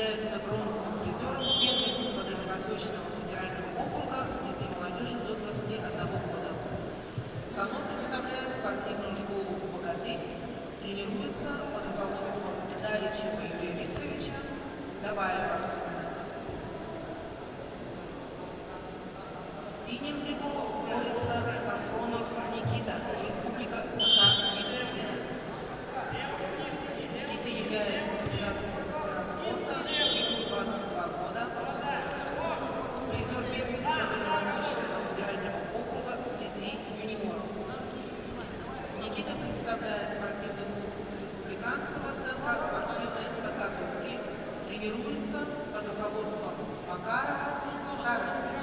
является бронзовым призером первенства Дальневосточного федерального округа среди молодежи до 21 года. Сану представляет спортивную школу «Богатырь», тренируется под руководством Даличева Юрия Викторовича Даваева. В синем трико борется Сафронов Никита, Республика Саха-Якутия. Никита является кандидатом в мастера спорта, ему 22 года, призер первенства Дальневосточного федерального округа среди юниоров. Никита представляет спортивный клуб Республиканского центра спортивной подготовки, тренируется под руководством Макарова старости.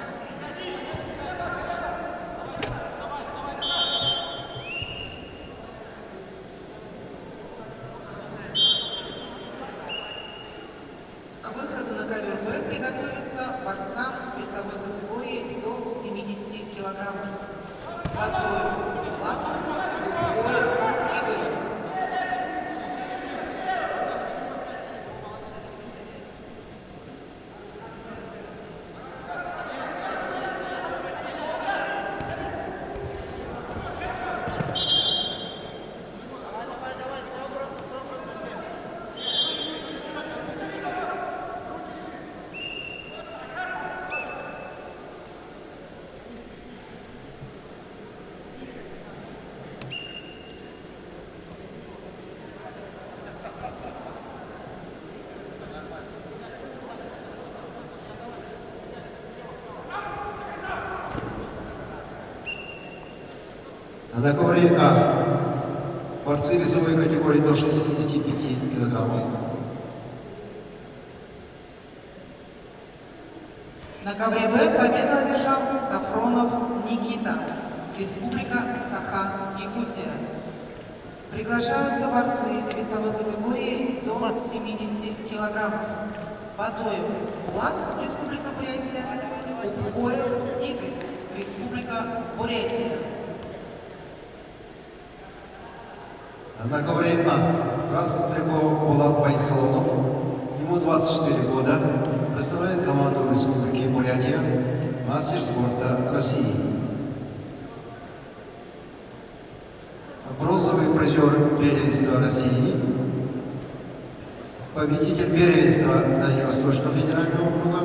К выходу на ковер Б приготовиться борцам весовой категории до 70 килограммов. Батоев Влад, Зубоев Игорь. На ковре А борцы весовой категории до 65 килограммов. На ковре Б победу одержал Сафронов Никита, Республика Саха-Якутия. Приглашаются борцы весовой категории до 70 килограммов. Батоев Влад, Республика Бурятия, Упугоев Игорь, Республика Бурятия. На ковре А красный трико Булат Байсалонов, ему 24 года, представляет команду Республики Бурятия, мастер спорта России. Бронзовый призер первенства России, победитель первенства Дальневосточного федерального округа,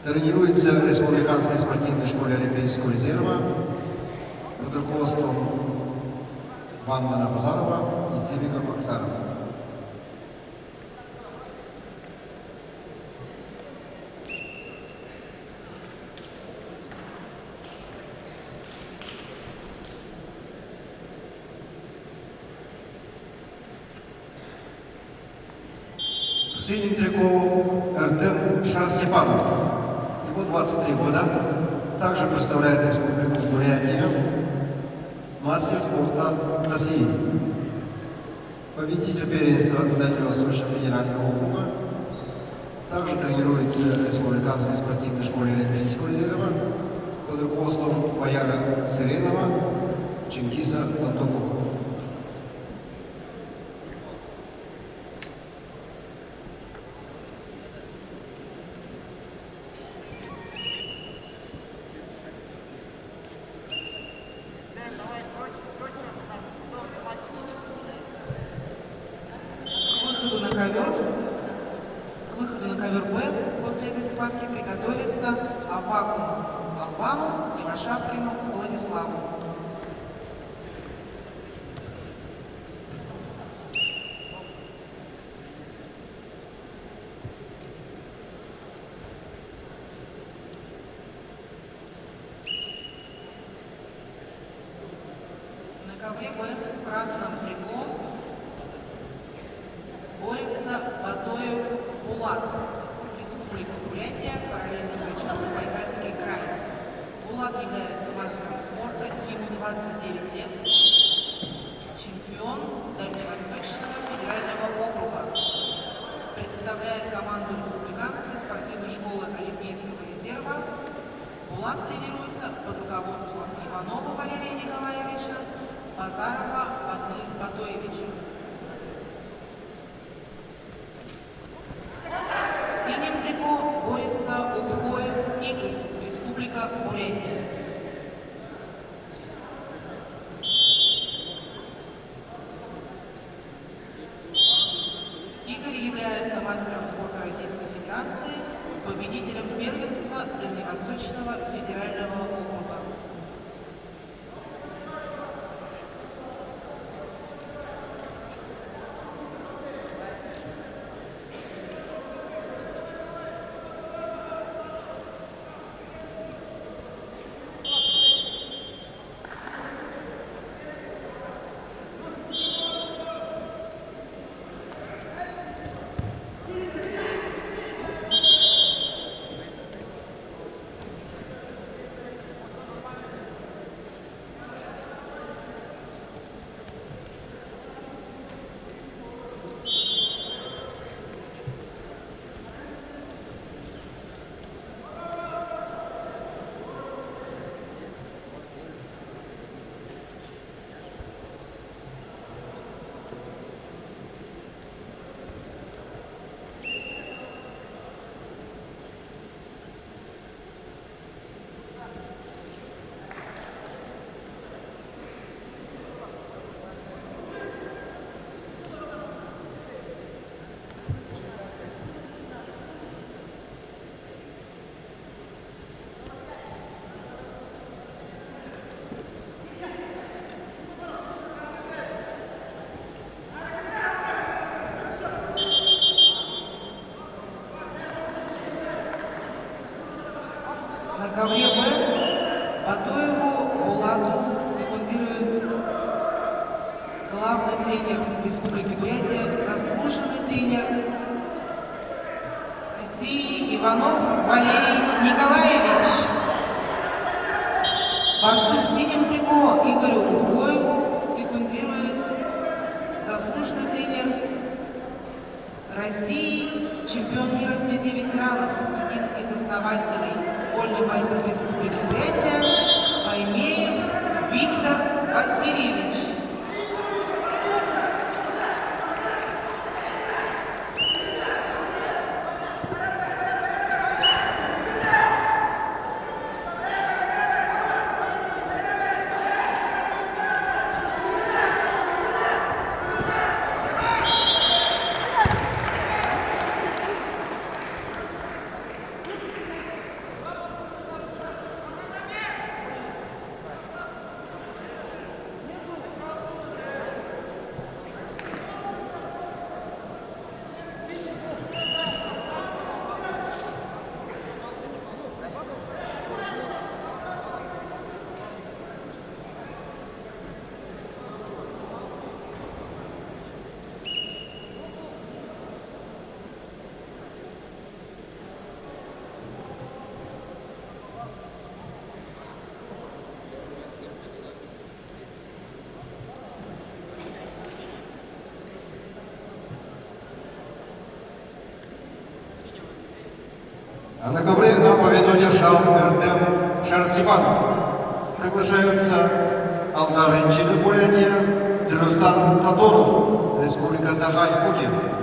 тренируется в Республиканской спортивной школе Олимпийского резерва под руководством Вандана Базарова и Цивика Баксарова. В синем трико Артем Шарстепанов, ему 23 года, также представляет Республику Бурятия, мастер спорта России, победитель первенства Дальневосточного федерального округа, также тренируется в Республиканской спортивной школе Олимпийского резерва под руководством Бояра Сыренова, Чингиса Ландукова. К выходу на ковер Б после этой схватки приготовиться Авакуму Албану и Вашапкину Владиславу. На ковре Б в красном трико борется Батоев Булат, Республика Бурятия, параллельно зачет Забайкальский край. Булат является мастером спорта, ему 29 лет, чемпион Дальневосточного федерального округа. Представляет команду Республиканской спортивной школы Олимпийского резерва. Булат тренируется под руководством Иванова Валерия Николаевича, Базарова Батны Восточного федерального округа. На ковре Б Батоеву Булату секундирует главный тренер Республики Бурятия, заслуженный тренер России Иванов Валерий Николаевич. Борцу в синем трико Игорю Удгоеву секундирует заслуженный тренер России, чемпион мира среди ветеранов, один из основателей вольной борьбы в Республике Бурятия, Аймеев Виктор Васильевич. А на ковре А победу держал Эрдем Шарскибанов. Приглашаются Алдар Инчили, Бурятия, Дерустан Таторов, Республика Саха-Якутия.